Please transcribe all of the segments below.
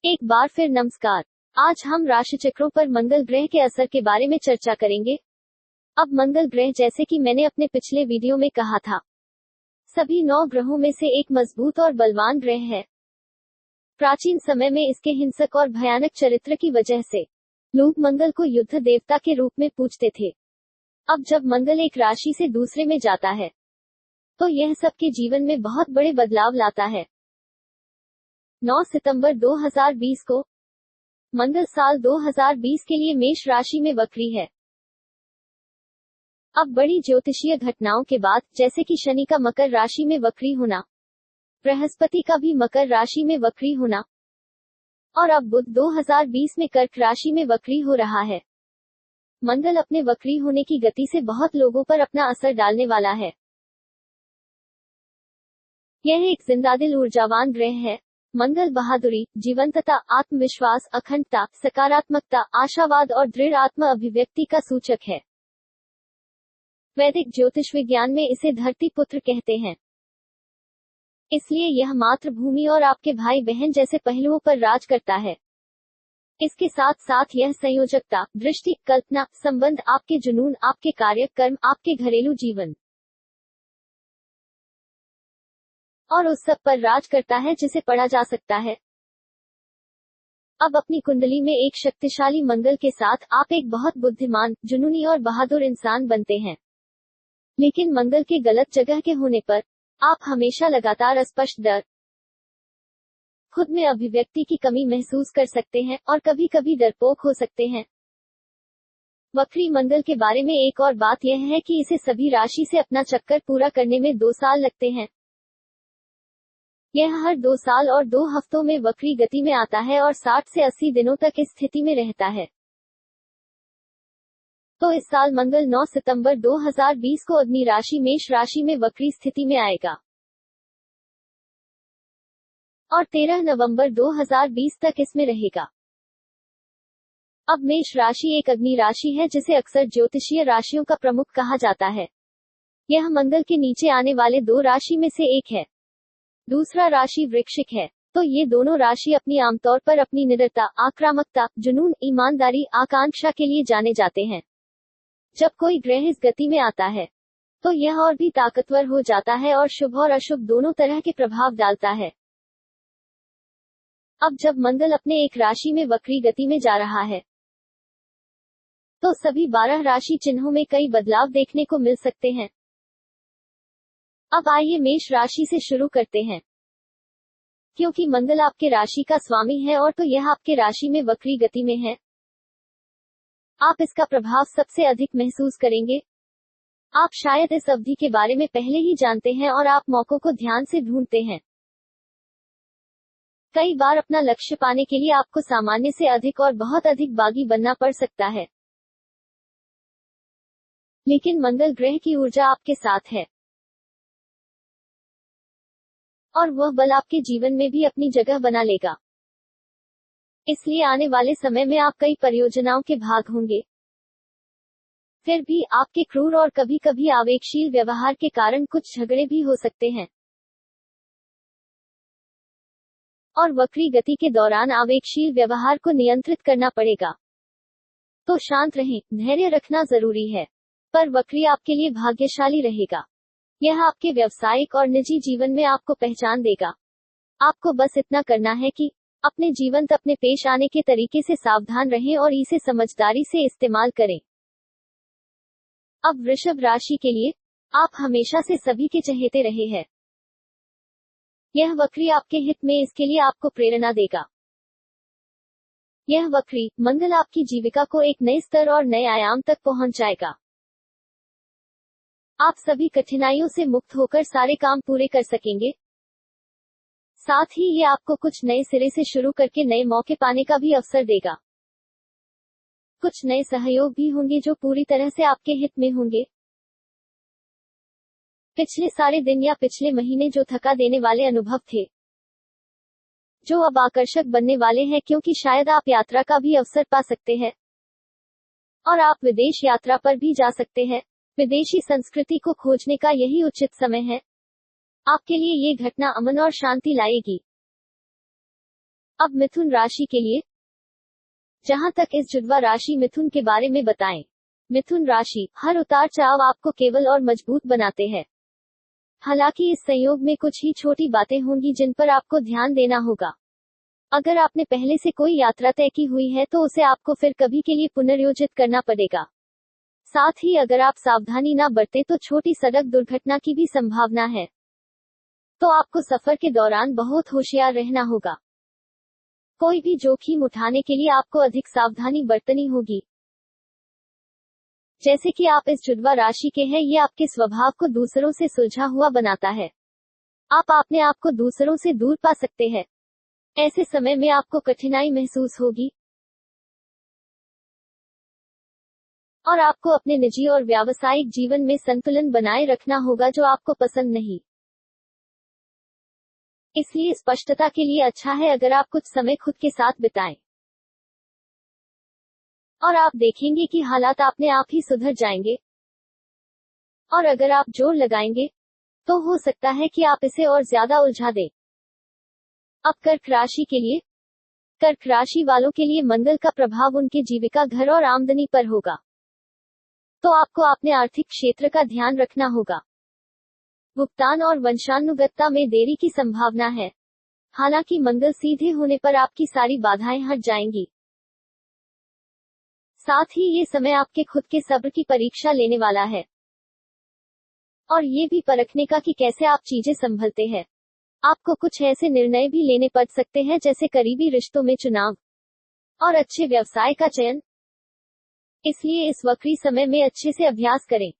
एक बार फिर नमस्कार। आज हम राशि चक्रों पर मंगल ग्रह के असर के बारे में चर्चा करेंगे। अब मंगल ग्रह, जैसे कि मैंने अपने पिछले वीडियो में कहा था, सभी 9 ग्रहों में से एक मजबूत और बलवान ग्रह है। प्राचीन समय में इसके हिंसक और भयानक चरित्र की वजह से लोग मंगल को युद्ध देवता के रूप में पूजते थे। अब जब मंगल एक राशि से दूसरे में जाता है, तो यह सबके जीवन में बहुत बड़े बदलाव लाता है। 9 सितंबर 2020 को मंगल साल 2020 के लिए मेष राशि में वक्री है। अब बड़ी ज्योतिषीय घटनाओं के बाद, जैसे कि शनि का मकर राशि में वक्री होना, बृहस्पति का भी मकर राशि में वक्री होना, और अब बुध 2020 में कर्क राशि में वक्री हो रहा है। मंगल अपने वक्री होने की गति से बहुत लोगों पर अपना असर डालने वाला है। यह एक जिंदादिल ऊर्जावान ग्रह है। मंगल बहादुरी, जीवंतता, आत्मविश्वास, अखंडता, सकारात्मकता, आशावाद और दृढ़ आत्म अभिव्यक्ति का सूचक है। वैदिक ज्योतिष विज्ञान में इसे धरती पुत्र कहते हैं। इसलिए यह मातृभूमि और आपके भाई बहन जैसे पहलुओं पर राज करता है। इसके साथ साथ यह संयोजकता, दृष्टि, कल्पना, संबंध, आपके जुनून, आपके कार्य, कर्म, आपके घरेलू जीवन और उस सब पर राज करता है जिसे पढ़ा जा सकता है। अब अपनी कुंडली में एक शक्तिशाली मंगल के साथ आप एक बहुत बुद्धिमान, जुनूनी और बहादुर इंसान बनते हैं। लेकिन मंगल के गलत जगह के होने पर आप हमेशा लगातार अस्पष्ट डर, खुद में अभिव्यक्ति की कमी महसूस कर सकते हैं और कभी कभी डरपोक हो सकते हैं। वक्री मंगल के बारे में एक और बात यह है कि इसे सभी राशि से अपना चक्कर पूरा करने में 2 साल लगते हैं। यह हर 2 साल और 2 हफ्तों में वक्री गति में आता है और 60 से 80 दिनों तक इस स्थिति में रहता है। तो इस साल मंगल 9 सितंबर 2020 को अग्नि राशि मेष राशि में वक्री स्थिति में आएगा और 13 नवंबर 2020 तक इसमें रहेगा। अब मेष राशि एक अग्नि राशि है जिसे अक्सर ज्योतिषीय राशियों का प्रमुख कहा जाता है। यह मंगल के नीचे आने वाले 2 राशि में से एक है। दूसरा राशि वृश्चिक है। तो ये दोनों राशि अपनी आमतौर पर अपनी निडरता, आक्रामकता, जुनून, ईमानदारी, आकांक्षा के लिए जाने जाते हैं। जब कोई ग्रह इस गति में आता है, तो यह और भी ताकतवर हो जाता है और शुभ और अशुभ दोनों तरह के प्रभाव डालता है। अब जब मंगल अपने एक राशि में वक्री गति में जा रहा है, तो सभी 12 राशि चिन्हों में कई बदलाव देखने को मिल सकते हैं। अब आइए मेष राशि से शुरू करते हैं। क्योंकि मंगल आपके राशि का स्वामी है और तो यह आपके राशि में वक्री गति में है, आप इसका प्रभाव सबसे अधिक महसूस करेंगे। आप शायद इस अवधि के बारे में पहले ही जानते हैं और आप मौकों को ध्यान से ढूंढते हैं। कई बार अपना लक्ष्य पाने के लिए आपको सामान्य से अधिक और बहुत अधिक बागी बनना पड़ सकता है। लेकिन मंगल ग्रह की ऊर्जा आपके साथ है और वह बल आपके जीवन में भी अपनी जगह बना लेगा। इसलिए आने वाले समय में आप कई परियोजनाओं के भाग होंगे। फिर भी आपके क्रूर और कभी कभी आवेगशील व्यवहार के कारण कुछ झगड़े भी हो सकते हैं। और वक्री गति के दौरान आवेगशील व्यवहार को नियंत्रित करना पड़ेगा। तो शांत रहें, धैर्य रखना जरूरी है। पर वक्री आपके लिए भाग्यशाली रहेगा। यह आपके व्यावसायिक और निजी जीवन में आपको पहचान देगा। आपको बस इतना करना है कि अपने जीवन अपने पेश आने के तरीके से सावधान रहें और इसे समझदारी से इस्तेमाल करें। अब वृषभ राशि के लिए, आप हमेशा से सभी के चहेते रहे हैं। यह वक्री आपके हित में, इसके लिए आपको प्रेरणा देगा। यह वक्री मंगल आपकी जीविका को एक नए स्तर और नए आयाम तक पहुंच जाएगा। आप सभी कठिनाइयों से मुक्त होकर सारे काम पूरे कर सकेंगे। साथ ही ये आपको कुछ नए सिरे से शुरू करके नए मौके पाने का भी अवसर देगा। कुछ नए सहयोग भी होंगे जो पूरी तरह से आपके हित में होंगे। पिछले सारे दिन या पिछले महीने जो थका देने वाले अनुभव थे, जो अब आकर्षक बनने वाले हैं, क्योंकि शायद आप यात्रा का भी अवसर पा सकते हैं और आप विदेश यात्रा पर भी जा सकते हैं। विदेशी संस्कृति को खोजने का यही उचित समय है। आपके लिए ये घटना अमन और शांति लाएगी। अब मिथुन राशि के लिए, जहां तक इस जुड़वा राशि मिथुन के बारे में बताएं। मिथुन राशि, हर उतार चढ़ाव आपको केवल और मजबूत बनाते हैं। हालांकि इस संयोग में कुछ ही छोटी बातें होंगी जिन पर आपको ध्यान देना होगा। अगर आपने पहले से कोई यात्रा तय की हुई है तो उसे आपको फिर कभी के लिए पुनर्योजित करना पड़ेगा। साथ ही अगर आप सावधानी ना बरते तो छोटी सड़क दुर्घटना की भी संभावना है। तो आपको सफर के दौरान बहुत होशियार रहना होगा। कोई भी जोखिम उठाने के लिए आपको अधिक सावधानी बरतनी होगी। जैसे कि आप इस जुड़वा राशि के हैं, ये आपके स्वभाव को दूसरों से सुलझा हुआ बनाता है। आप अपने आप को दूसरों से दूर पा सकते हैं। ऐसे समय में आपको कठिनाई महसूस होगी और आपको अपने निजी और व्यावसायिक जीवन में संतुलन बनाए रखना होगा जो आपको पसंद नहीं। इसलिए स्पष्टता के लिए अच्छा है अगर आप कुछ समय खुद के साथ बिताएं और आप देखेंगे कि हालात अपने आप ही सुधर जाएंगे। और अगर आप जोर लगाएंगे तो हो सकता है कि आप इसे और ज्यादा उलझा दें। अब कर्क राशि के लिए, कर्क राशि वालों के लिए मंगल का प्रभाव उनके जीविका, घर और आमदनी पर होगा। तो आपको अपने आर्थिक क्षेत्र का ध्यान रखना होगा। भुगतान और वंशानुगतता में देरी की संभावना है। हालांकि मंगल सीधे होने पर आपकी सारी बाधाएं हट जाएंगी। साथ ही ये समय आपके खुद के सब्र की परीक्षा लेने वाला है और ये भी परखने का कि कैसे आप चीजें संभलते हैं। आपको कुछ ऐसे निर्णय भी लेने पड़ सकते हैं जैसे करीबी रिश्तों में चुनाव और अच्छे व्यवसाय का चयन। इसलिए इस वक्री समय में अच्छे से अभ्यास करें।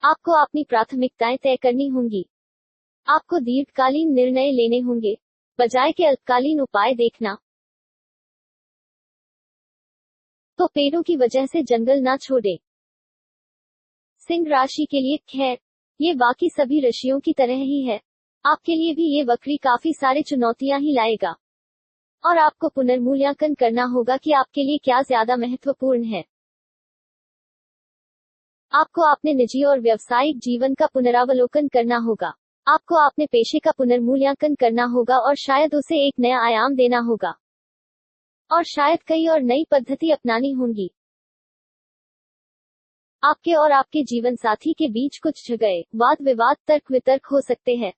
आपको अपनी प्राथमिकताएं तय करनी होंगी। आपको दीर्घकालीन निर्णय लेने होंगे बजाय के अल्पकालीन उपाय देखना। तो पेड़ों की वजह से जंगल ना छोड़े। सिंह राशि के लिए, खैर ये बाकी सभी राशियों की तरह ही है, आपके लिए भी ये वक्री काफी सारे चुनौतियां ही लाएगा और आपको पुनर्मूल्यांकन करना होगा कि आपके लिए क्या ज्यादा महत्वपूर्ण है। आपको अपने निजी और व्यावसायिक जीवन का पुनरावलोकन करना होगा। आपको अपने पेशे का पुनर्मूल्यांकन करना होगा और शायद उसे एक नया आयाम देना होगा और शायद कई और नई पद्धति अपनानी होंगी। आपके और आपके जीवन साथी के बीच कुछ झगड़े, वाद विवाद, तर्क वितर्क हो सकते हैं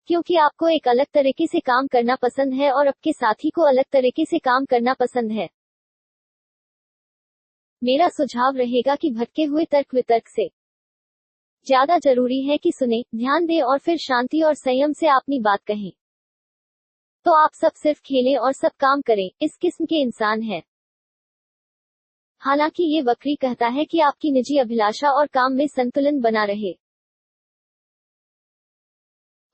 क्योंकि आपको एक अलग तरीके से काम करना पसंद है और आपके साथी को अलग तरीके से काम करना पसंद है। मेरा सुझाव रहेगा कि भटके हुए तर्क वितर्क से ज्यादा जरूरी है कि सुने, ध्यान दें और फिर शांति और संयम से अपनी बात कहें। तो आप सब सिर्फ खेलें और सब काम करें, इस किस्म के इंसान हैं। हालांकि ये वक्री कहता है कि आपकी निजी अभिलाषा और काम में संतुलन बना रहे।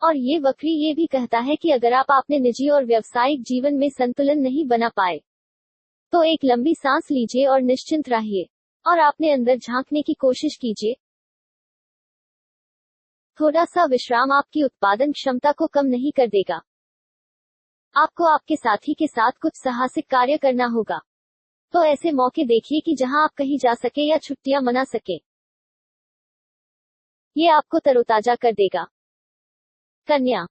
और ये वक्री ये भी कहता है कि अगर आप अपने निजी और व्यावसायिक जीवन में संतुलन नहीं बना पाए तो एक लंबी सांस लीजिए और निश्चिंत रहिए और अपने अंदर झांकने की कोशिश कीजिए। थोड़ा सा विश्राम आपकी उत्पादन क्षमता को कम नहीं कर देगा। आपको आपके साथी के साथ कुछ साहसिक कार्य करना होगा। तो ऐसे मौके देखिए कि जहां आप कहीं जा सके या छुट्टियां मना सके। ये आपको तरोताजा कर देगा। कन्या,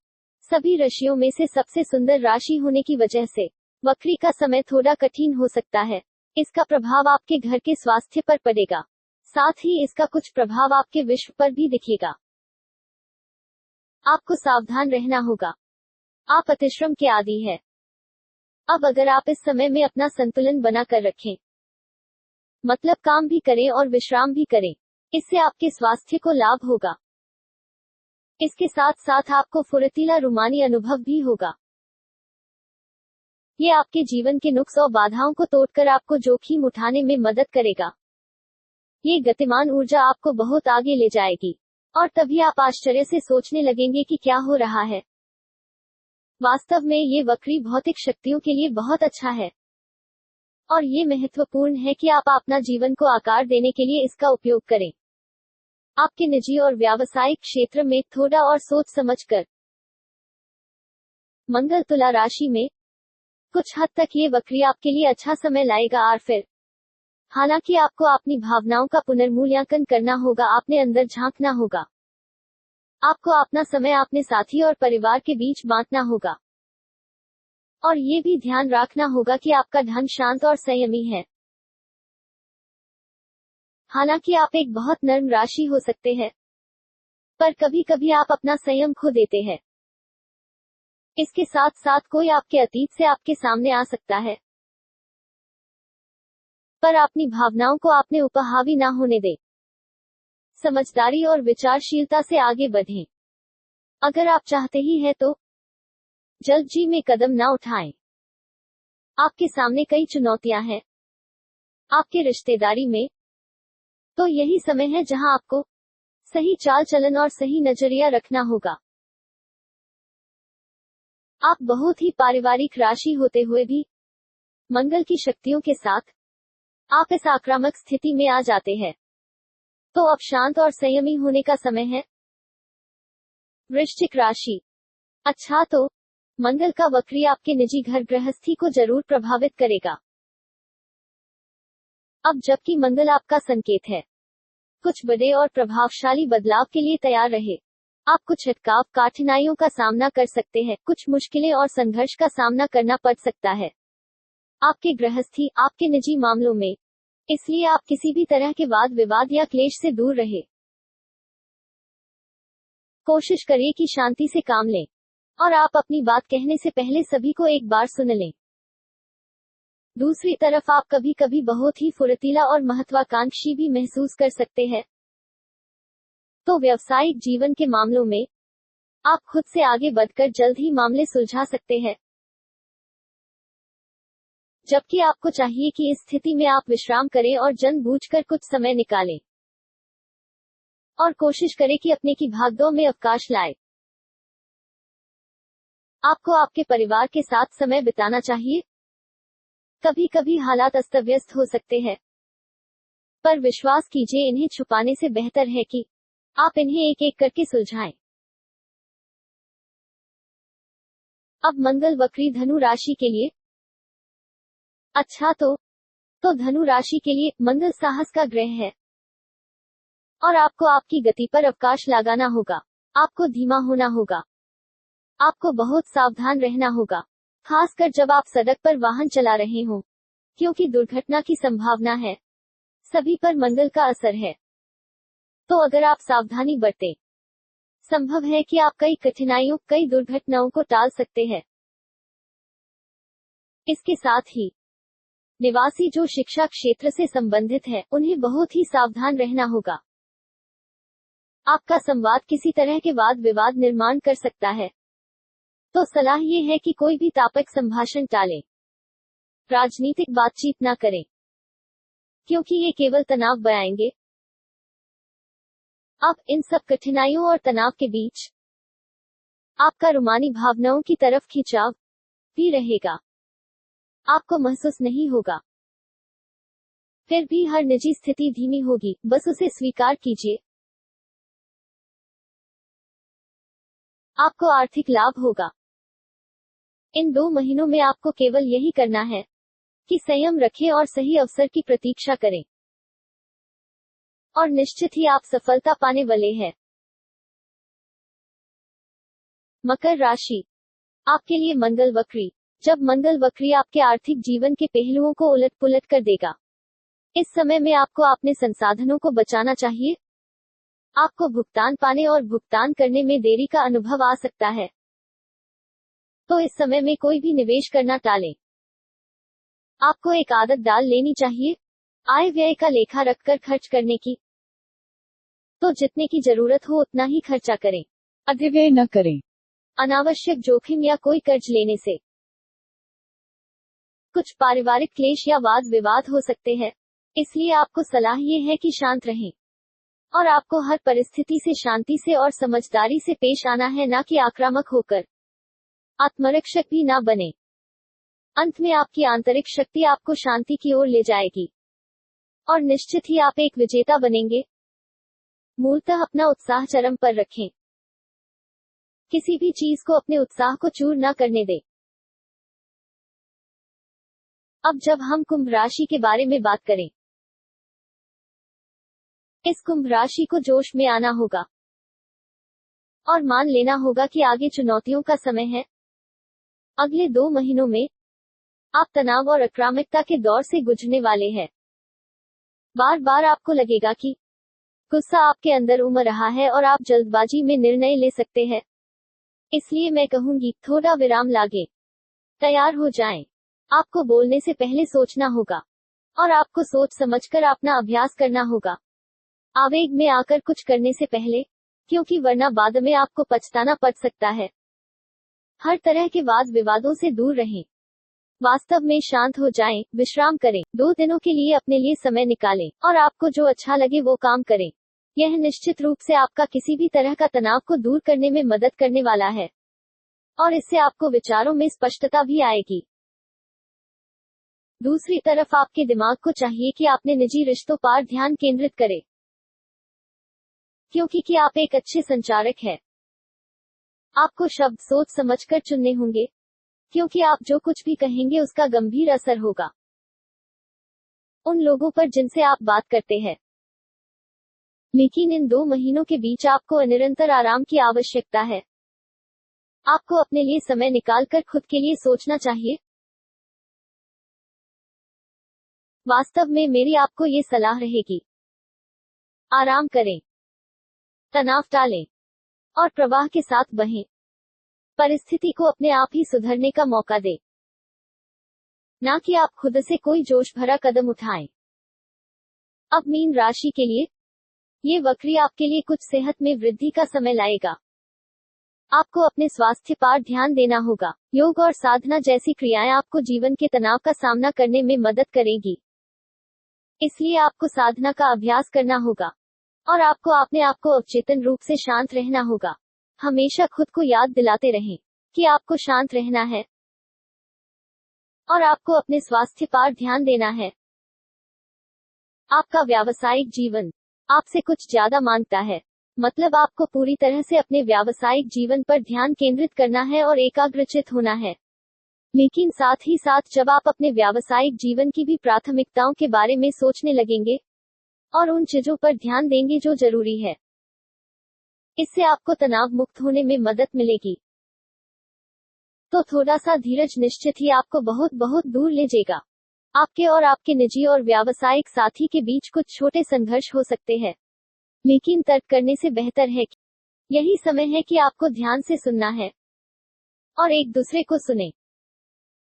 सभी राशियों में से सबसे सुंदर राशि होने की वजह से वक्री का समय थोड़ा कठिन हो सकता है। इसका प्रभाव आपके घर के स्वास्थ्य पर पड़ेगा। साथ ही इसका कुछ प्रभाव आपके विश्व पर भी दिखेगा। आपको सावधान रहना होगा। आप अतिश्रम के आदी हैं। अब अगर आप इस समय में अपना संतुलन बना कर रखें, मतलब काम भी करें और विश्राम भी करें, इससे आपके स्वास्थ्य को लाभ होगा। इसके साथ साथ आपको फुर्तीला रूमानी अनुभव भी होगा। ये आपके जीवन के नुक्स और बाधाओं को तोड़कर आपको जोखिम उठाने में मदद करेगा। ये गतिमान ऊर्जा आपको बहुत आगे ले जाएगी और तभी आप आश्चर्य से सोचने लगेंगे कि क्या हो रहा है। वास्तव में ये वक्री भौतिक शक्तियों के लिए बहुत अच्छा है और ये महत्वपूर्ण है कि आप अपना जीवन को आकार देने के लिए इसका उपयोग करें। आपके निजी और व्यावसायिक क्षेत्र में थोड़ा और सोच समझकर। मंगल तुला राशि में, कुछ हद तक ये वक्री आपके लिए अच्छा समय लाएगा और फिर हालांकि आपको अपनी भावनाओं का पुनर्मूल्यांकन करना होगा, अपने अंदर झांकना होगा। आपको अपना समय अपने साथी और परिवार के बीच बांटना होगा। और ये भी ध्यान रखना होगा कि आपका ढंग शांत और संयमी है। हालांकि आप एक बहुत नर्म राशि हो सकते हैं, पर कभी कभी आप अपना संयम खो देते हैं। इसके साथ साथ कोई आपके अतीत से आपके सामने आ सकता है, पर अपनी भावनाओं को आपने ऊपर हावी ना होने दे। समझदारी और विचारशीलता से आगे बढ़ें। अगर आप चाहते ही हैं तो जल्दजी में कदम ना उठाएं। आपके सामने कई चुनौतियां हैं आपके रिश्तेदारी में, तो यही समय है जहां आपको सही चाल चलन और सही नजरिया रखना होगा। आप बहुत ही पारिवारिक राशि होते हुए भी मंगल की शक्तियों के साथ आप इस आक्रामक स्थिति में आ जाते हैं, तो अब शांत और संयमी होने का समय है। वृश्चिक राशि। अच्छा, तो मंगल का वक्री आपके निजी घर गृहस्थी को जरूर प्रभावित करेगा। अब जबकि मंगल आपका संकेत है, कुछ बड़े और प्रभावशाली बदलाव के लिए तैयार रहे। आप कुछ अटकाव कठिनाइयों का सामना कर सकते हैं, कुछ मुश्किलें और संघर्ष का सामना करना पड़ सकता है आपके गृहस्थी, आपके निजी मामलों में। इसलिए आप किसी भी तरह के वाद विवाद या क्लेश से दूर रहे। कोशिश करिए कि शांति से काम लें और आप अपनी बात कहने से पहले सभी को एक बार सुन लें। दूसरी तरफ आप कभी कभी बहुत ही फुर्तीला और महत्वाकांक्षी भी महसूस कर सकते हैं, तो व्यावसायिक जीवन के मामलों में आप खुद से आगे बढ़कर जल्द ही मामले सुलझा सकते हैं। जबकि आपको चाहिए कि इस स्थिति में आप विश्राम करें और जानबूझकर कुछ समय निकालें और कोशिश करें कि अपने की भागदौड़ में अवकाश लाए। आपको आपके परिवार के साथ समय बिताना चाहिए। कभी कभी हालात अस्त व्यस्त हो सकते हैं, पर विश्वास कीजिए इन्हें छुपाने से बेहतर है कि आप इन्हें एक एक करके सुलझाएं। अब मंगल वक्री धनु राशि के लिए। अच्छा, तो धनु राशि के लिए मंगल साहस का ग्रह है और आपको आपकी गति पर अवकाश लगाना होगा। आपको धीमा होना होगा। आपको बहुत सावधान रहना होगा, खासकर जब आप सड़क पर वाहन चला रहे हों, क्योंकि दुर्घटना की संभावना है। सभी पर मंगल का असर है, तो अगर आप सावधानी बरतें, संभव है कि आप कई कठिनाइयों, कई दुर्घटनाओं को टाल सकते हैं। इसके साथ ही निवासी जो शिक्षा क्षेत्र से संबंधित है, उन्हें बहुत ही सावधान रहना होगा। आपका संवाद किसी तरह के वाद विवाद निर्माण कर सकता है, तो सलाह ये है कि कोई भी तापक संभाषण टालें। राजनीतिक बातचीत ना करें, क्योंकि ये केवल तनाव बढ़ाएंगे। अब इन सब कठिनाइयों और तनाव के बीच आपका रूमानी भावनाओं की तरफ खिंचाव भी रहेगा। आपको महसूस नहीं होगा, फिर भी हर निजी स्थिति धीमी होगी, बस उसे स्वीकार कीजिए। आपको आर्थिक लाभ होगा। इन 2 महीनों में आपको केवल यही करना है कि संयम रखें और सही अवसर की प्रतीक्षा करें, और निश्चित ही आप सफलता पाने वाले हैं। मकर राशि। आपके लिए मंगल वक्री। जब मंगल वक्री आपके आर्थिक जीवन के पहलुओं को उलट पुलट कर देगा। इस समय में आपको अपने संसाधनों को बचाना चाहिए। आपको भुगतान पाने और भुगतान करने में देरी का अनुभव आ सकता है, तो इस समय में कोई भी निवेश करना टालें। आपको एक आदत डाल लेनी चाहिए, आय व्यय का लेखा रखकर खर्च करने की। तो जितने की जरूरत हो उतना ही खर्चा करें, अधिव्यय न करें। अनावश्यक जोखिम या कोई कर्ज लेने से कुछ पारिवारिक क्लेश या वाद विवाद हो सकते हैं, इसलिए आपको सलाह ये है कि शांत रहें और आपको हर परिस्थिति से शांति से और समझदारी से पेश आना है, ना कि आक्रामक होकर। आत्मरक्षक भी ना बने। अंत में आपकी आंतरिक शक्ति आपको शांति की ओर ले जाएगी और निश्चित ही आप एक विजेता बनेंगे। मूलतः अपना उत्साह चरम पर रखें। किसी भी चीज को अपने उत्साह को चूर ना करने दें। अब जब हम कुंभ राशि के बारे में बात करें, इस कुंभ राशि को जोश में आना होगा और मान लेना होगा कि आगे चुनौतियों का समय है। अगले 2 महीनों में आप तनाव और आक्रामकता के दौर से गुजरने वाले हैं। बार बार आपको लगेगा कि गुस्सा आपके अंदर उमड़ रहा है और आप जल्दबाजी में निर्णय ले सकते हैं। इसलिए मैं कहूंगी, थोड़ा विराम लागें, तैयार हो जाएं। आपको बोलने से पहले सोचना होगा और आपको सोच समझकर अपना अभ्यास करना होगा, आवेग में आकर कुछ करने से पहले, क्योंकि वरना बाद में आपको पछताना पड़ सकता है। हर तरह के वाद विवादों से दूर रहें। वास्तव में शांत हो जाएं, विश्राम करें, 2 दिनों के लिए अपने लिए समय निकालें और आपको जो अच्छा लगे वो काम करें। यह निश्चित रूप से आपका किसी भी तरह का तनाव को दूर करने में मदद करने वाला है और इससे आपको विचारों में स्पष्टता भी आएगी। दूसरी तरफ आपके दिमाग को चाहिए कि अपने निजी रिश्तों पर ध्यान केंद्रित करें, क्योंकि आप एक अच्छे संचारक हैं। आपको शब्द सोच समझकर चुनने होंगे, क्योंकि आप जो कुछ भी कहेंगे उसका गंभीर असर होगा उन लोगों पर जिनसे आप बात करते हैं। लेकिन इन 2 महीनों के बीच आपको निरंतर आराम की आवश्यकता है। आपको अपने लिए समय निकालकर खुद के लिए सोचना चाहिए। वास्तव में मेरी आपको ये सलाह रहेगी, आराम करें, तनाव टालें और प्रवाह के साथ बहें। परिस्थिति को अपने आप ही सुधरने का मौका दें, ना कि आप खुद से कोई जोश भरा कदम उठाएं। अब मीन राशि के लिए, ये वक्री आपके लिए कुछ सेहत में वृद्धि का समय लाएगा। आपको अपने स्वास्थ्य पर ध्यान देना होगा। योग और साधना जैसी क्रियाएं आपको जीवन के तनाव का सामना करने में मदद करेगी। इसलिए आपको साधना का अभ्यास करना होगा और आपको अपने आप को अवचेतन रूप से शांत रहना होगा। हमेशा खुद को याद दिलाते रहें कि आपको शांत रहना है और आपको अपने स्वास्थ्य पर ध्यान देना है। आपका व्यावसायिक जीवन आपसे कुछ ज्यादा मांगता है, मतलब आपको पूरी तरह से अपने व्यावसायिक जीवन पर ध्यान केंद्रित करना है और एकाग्रचित होना है। लेकिन साथ ही साथ जब आप अपने व्यावसायिक जीवन की भी प्राथमिकताओं के बारे में सोचने लगेंगे और उन चीजों पर ध्यान देंगे जो जरूरी है, इससे आपको तनाव मुक्त होने में मदद मिलेगी। तो थोड़ा सा धीरज निश्चित ही आपको बहुत बहुत दूर ले जाएगा। आपके और आपके निजी और व्यावसायिक साथी के बीच कुछ छोटे संघर्ष हो सकते हैं, लेकिन तर्क करने से बेहतर है कि यही समय है कि आपको ध्यान से सुनना है और एक दूसरे को सुने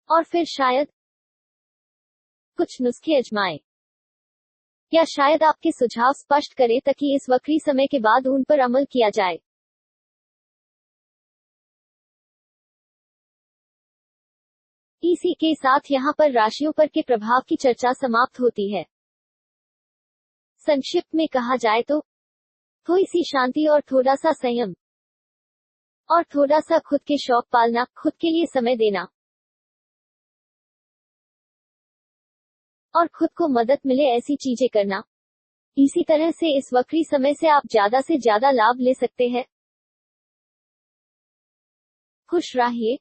और फिर शायद कुछ नुस्खे आजमाएं, या शायद आपके सुझाव स्पष्ट करें ताकि इस वक्री समय के बाद उन पर अमल किया जाए। इसी के साथ यहाँ पर राशियों पर के प्रभाव की चर्चा समाप्त होती है। संक्षिप्त में कहा जाए तो थोड़ी सी शांति और थोड़ा सा संयम और थोड़ा सा खुद के शौक पालना, खुद के लिए समय देना और खुद को मदद मिले ऐसी चीजें करना। इसी तरह से इस वक्री समय से आप ज्यादा से ज्यादा लाभ ले सकते हैं। खुश रहिए।